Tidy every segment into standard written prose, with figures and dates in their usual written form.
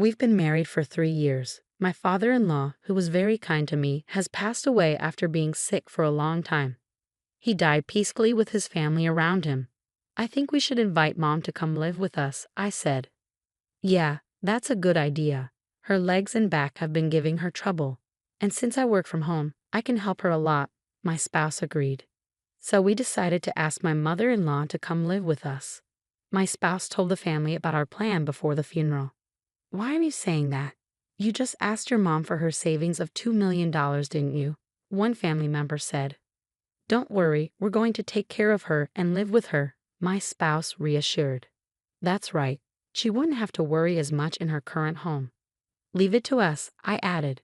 We've been married for 3 years. My father-in-law, who was very kind to me, has passed away after being sick for a long time. He died peacefully with his family around him. I think we should invite Mom to come live with us, I said. Yeah, that's a good idea. Her legs and back have been giving her trouble. And since I work from home, I can help her a lot, my spouse agreed. So we decided to ask my mother-in-law to come live with us. My spouse told the family about our plan before the funeral. Why are you saying that? You just asked your mom for her savings of $2 million, didn't you? One family member said. Don't worry, we're going to take care of her and live with her, my spouse reassured. That's right. She wouldn't have to worry as much in her current home. Leave it to us, I added.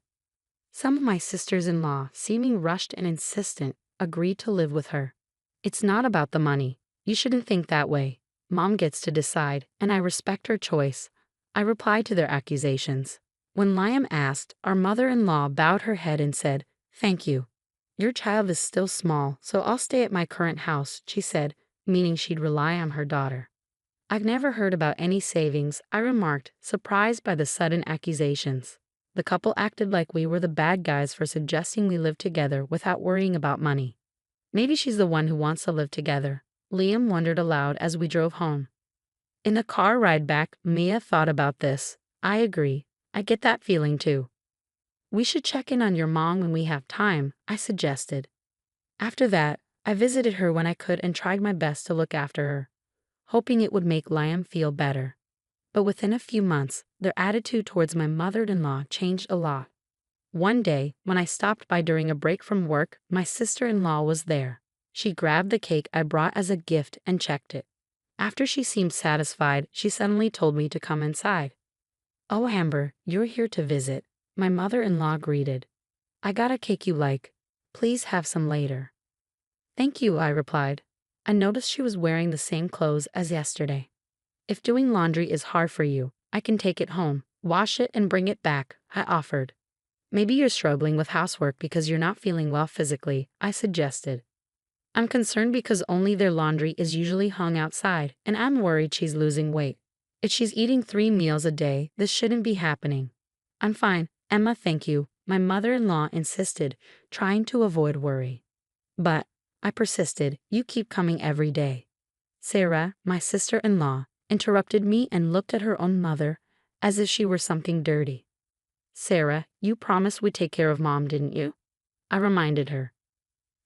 Some of my sisters-in-law, seeming rushed and insistent, agreed to live with her. It's not about the money. You shouldn't think that way. Mom gets to decide, and I respect her choice, I replied to their accusations. When Liam asked, our mother-in-law bowed her head and said, Thank you. Your child is still small, so I'll stay at my current house, she said, meaning she'd rely on her daughter. I've never heard about any savings, I remarked, surprised by the sudden accusations. The couple acted like we were the bad guys for suggesting we live together without worrying about money. Maybe she's the one who wants to live together, Liam wondered aloud as we drove home. In the car ride back, Mia thought about this. I agree. I get that feeling too. We should check in on your mom when we have time, I suggested. After that, I visited her when I could and tried my best to look after her, hoping it would make Liam feel better. But within a few months, their attitude towards my mother-in-law changed a lot. One day, when I stopped by during a break from work, my sister-in-law was there. She grabbed the cake I brought as a gift and checked it. After she seemed satisfied, she suddenly told me to come inside. Oh, Amber, you're here to visit, my mother-in-law greeted. I got a cake you like. Please have some later. Thank you, I replied. I noticed she was wearing the same clothes as yesterday. If doing laundry is hard for you, I can take it home, wash it and bring it back, I offered. Maybe you're struggling with housework because you're not feeling well physically, I suggested. I'm concerned because only their laundry is usually hung outside, and I'm worried she's losing weight. If she's eating 3 meals a day, this shouldn't be happening. I'm fine, Emma, thank you, my mother-in-law insisted, trying to avoid worry. But, I persisted, you keep coming every day. Sarah, my sister-in-law, interrupted me and looked at her own mother, as if she were something dirty. Sarah, you promised we'd take care of Mom, didn't you? I reminded her.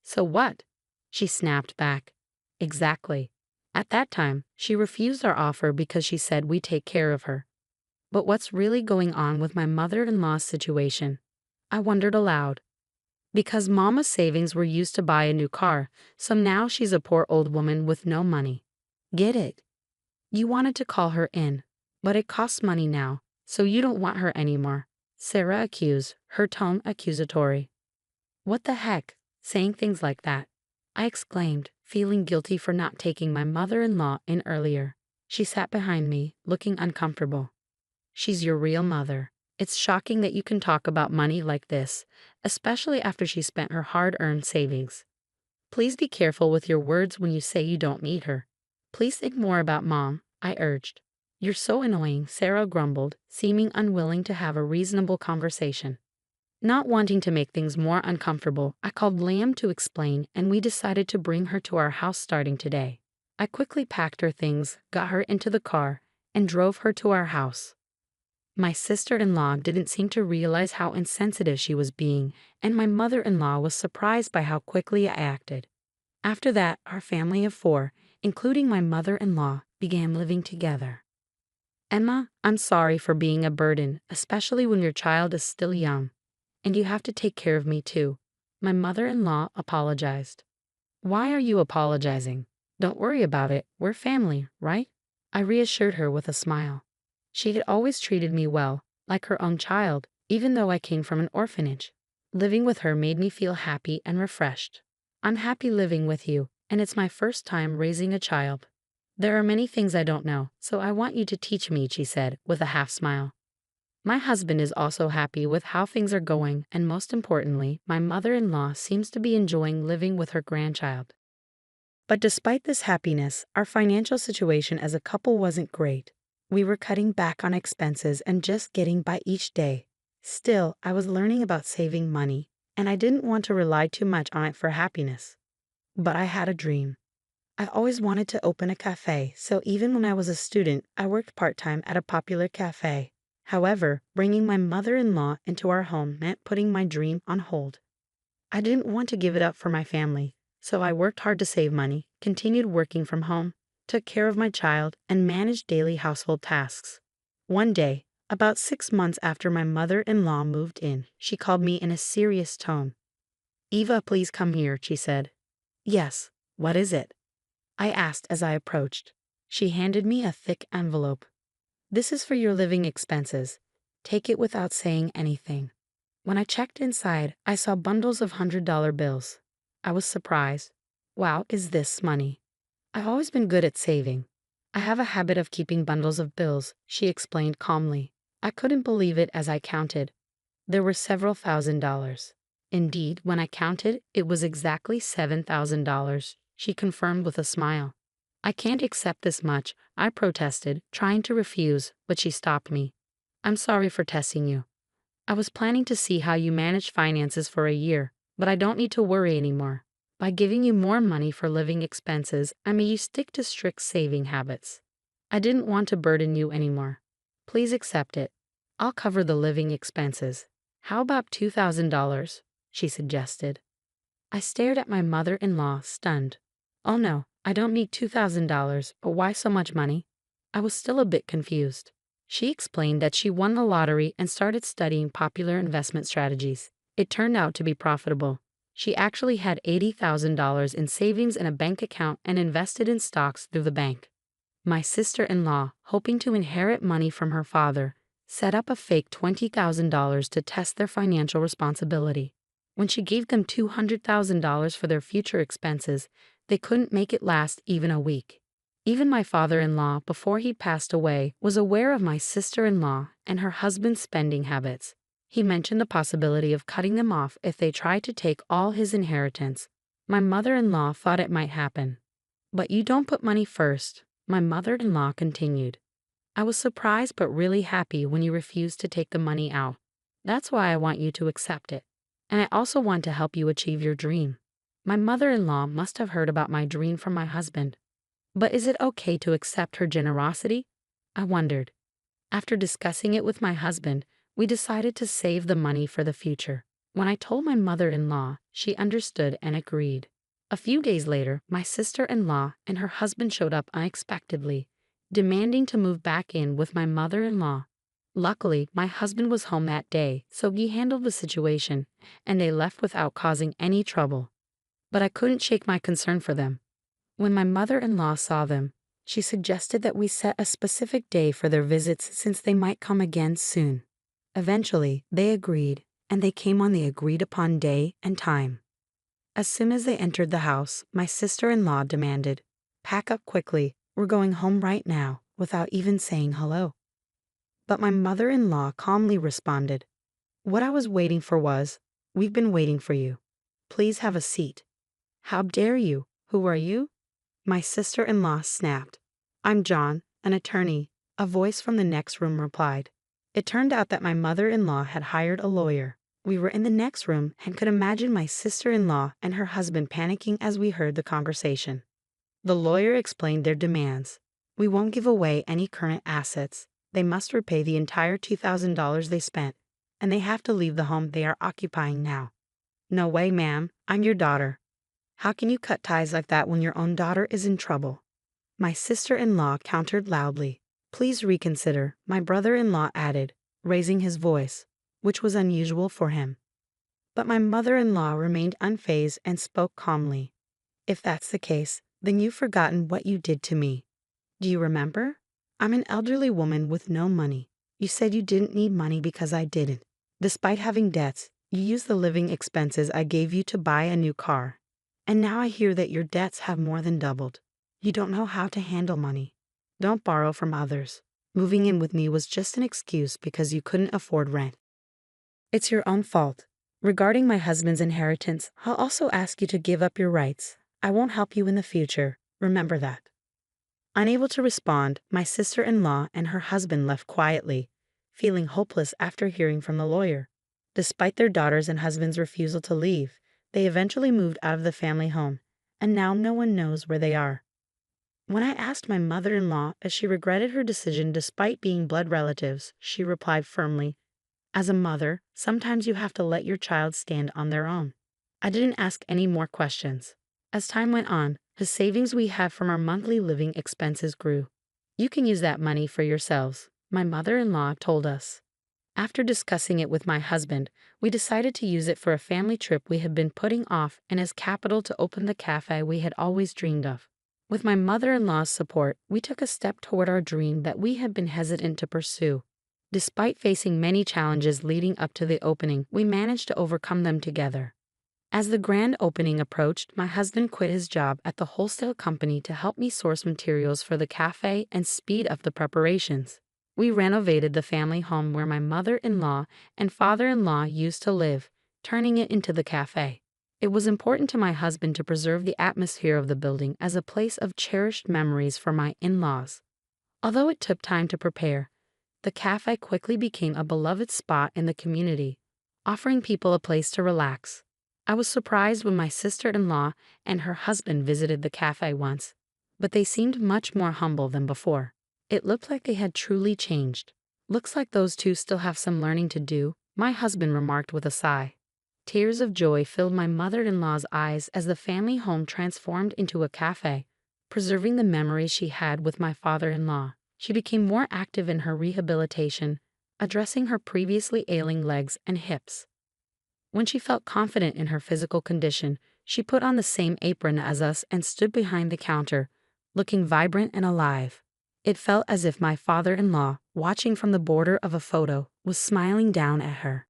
So what? She snapped back. Exactly. At that time, she refused our offer because she said we'd take care of her. But what's really going on with my mother-in-law's situation? I wondered aloud. Because Mama's savings were used to buy a new car, so now she's a poor old woman with no money. Get it? You wanted to call her in, but it costs money now, so you don't want her anymore, Sarah accused, her tone accusatory. What the heck, saying things like that? I exclaimed, feeling guilty for not taking my mother-in-law in earlier. She sat behind me, looking uncomfortable. She's your real mother. It's shocking that you can talk about money like this, especially after she spent her hard-earned savings. Please be careful with your words when you say you don't need her. Please think more about Mom, I urged. You're so annoying, Sarah grumbled, seeming unwilling to have a reasonable conversation. Not wanting to make things more uncomfortable, I called Liam to explain, and we decided to bring her to our house starting today. I quickly packed her things, got her into the car, and drove her to our house. My sister-in-law didn't seem to realize how insensitive she was being, and my mother-in-law was surprised by how quickly I acted. After that, our family of 4, including my mother-in-law, began living together. Emma, I'm sorry for being a burden, especially when your child is still young. And you have to take care of me too. My mother-in-law apologized. Why are you apologizing? Don't worry about it, we're family, right? I reassured her with a smile. She had always treated me well, like her own child, even though I came from an orphanage. Living with her made me feel happy and refreshed. I'm happy living with you, and it's my first time raising a child. There are many things I don't know, so I want you to teach me, she said, with a half smile. My husband is also happy with how things are going, and most importantly, my mother-in-law seems to be enjoying living with her grandchild. But despite this happiness, our financial situation as a couple wasn't great. We were cutting back on expenses and just getting by each day. Still, I was learning about saving money, and I didn't want to rely too much on it for happiness. But I had a dream. I always wanted to open a cafe, so even when I was a student, I worked part-time at a popular cafe. However, bringing my mother-in-law into our home meant putting my dream on hold. I didn't want to give it up for my family, so I worked hard to save money, continued working from home, took care of my child, and managed daily household tasks. One day, about 6 months after my mother-in-law moved in, she called me in a serious tone. "Eva, please come here," she said. "Yes, what is it?" I asked as I approached. She handed me a thick envelope. "This is for your living expenses. Take it without saying anything." When I checked inside, I saw bundles of $100 bills. I was surprised. Wow, is this money? I've always been good at saving. I have a habit of keeping bundles of bills, she explained calmly. I couldn't believe it as I counted. There were several $1,000s. Indeed, when I counted, it was exactly $7,000, she confirmed with a smile. "I can't accept this much," I protested, trying to refuse, but she stopped me. "I'm sorry for testing you. I was planning to see how you manage finances for a year, but I don't need to worry anymore. By giving you more money for living expenses, I made you stick to strict saving habits. I didn't want to burden you anymore. Please accept it. I'll cover the living expenses. How about $2,000? She suggested. I stared at my mother-in-law, stunned. "Oh no, I don't need $2,000, but why so much money?" I was still a bit confused. She explained that she won the lottery and started studying popular investment strategies. It turned out to be profitable. She actually had $80,000 in savings in a bank account and invested in stocks through the bank. My sister-in-law, hoping to inherit money from her father, set up a fake $20,000 to test their financial responsibility. When she gave them $200,000 for their future expenses, they couldn't make it last even a week. Even my father-in-law, before he passed away, was aware of my sister-in-law and her husband's spending habits. He mentioned the possibility of cutting them off if they tried to take all his inheritance. My mother-in-law thought it might happen. "But you don't put money first," my mother-in-law continued. "I was surprised but really happy when you refused to take the money out. That's why I want you to accept it. And I also want to help you achieve your dream." My mother-in-law must have heard about my dream from my husband. But is it okay to accept her generosity? I wondered. After discussing it with my husband, we decided to save the money for the future. When I told my mother-in-law, she understood and agreed. A few days later, my sister-in-law and her husband showed up unexpectedly, demanding to move back in with my mother-in-law. Luckily, my husband was home that day, so he handled the situation, and they left without causing any trouble. But I couldn't shake my concern for them. When my mother-in-law saw them, she suggested that we set a specific day for their visits since they might come again soon. Eventually, they agreed, and they came on the agreed-upon day and time. As soon as they entered the house, my sister-in-law demanded, "Pack up quickly, we're going home right now," without even saying hello. But my mother-in-law calmly responded, "What I was waiting for was, we've been waiting for you. Please have a seat." "How dare you? Who are you?" My sister-in-law snapped. "I'm John, an attorney," a voice from the next room replied. It turned out that my mother-in-law had hired a lawyer. We were in the next room and could imagine my sister-in-law and her husband panicking as we heard the conversation. The lawyer explained their demands. "We won't give away any current assets. They must repay the entire $2,000 they spent, and they have to leave the home they are occupying now." "No way, ma'am. I'm your daughter. How can you cut ties like that when your own daughter is in trouble?" My sister-in-law countered loudly. "Please reconsider," my brother-in-law added, raising his voice, which was unusual for him. But my mother-in-law remained unfazed and spoke calmly. "If that's the case, then you've forgotten what you did to me. Do you remember? I'm an elderly woman with no money. You said you didn't need money because I didn't. Despite having debts, you used the living expenses I gave you to buy a new car. And now I hear that your debts have more than doubled. You don't know how to handle money. Don't borrow from others. Moving in with me was just an excuse because you couldn't afford rent. It's your own fault. Regarding my husband's inheritance, I'll also ask you to give up your rights. I won't help you in the future. Remember that." Unable to respond, my sister-in-law and her husband left quietly, feeling hopeless after hearing from the lawyer. Despite their daughters' and husband's refusal to leave, they eventually moved out of the family home, and now no one knows where they are. When I asked my mother-in-law if she regretted her decision despite being blood relatives, she replied firmly, "As a mother, sometimes you have to let your child stand on their own." I didn't ask any more questions. As time went on, the savings we had from our monthly living expenses grew. "You can use that money for yourselves," my mother-in-law told us. After discussing it with my husband, we decided to use it for a family trip we had been putting off and as capital to open the cafe we had always dreamed of. With my mother-in-law's support, we took a step toward our dream that we had been hesitant to pursue. Despite facing many challenges leading up to the opening, we managed to overcome them together. As the grand opening approached, my husband quit his job at the wholesale company to help me source materials for the cafe and speed up the preparations. We renovated the family home where my mother-in-law and father-in-law used to live, turning it into the cafe. It was important to my husband to preserve the atmosphere of the building as a place of cherished memories for my in-laws. Although it took time to prepare, the cafe quickly became a beloved spot in the community, offering people a place to relax. I was surprised when my sister-in-law and her husband visited the cafe once, but they seemed much more humble than before. It looked like they had truly changed. "Looks like those two still have some learning to do," my husband remarked with a sigh. Tears of joy filled my mother-in-law's eyes as the family home transformed into a cafe, preserving the memories she had with my father-in-law. She became more active in her rehabilitation, addressing her previously ailing legs and hips. When she felt confident in her physical condition, she put on the same apron as us and stood behind the counter, looking vibrant and alive. It felt as if my father-in-law, watching from the border of a photo, was smiling down at her.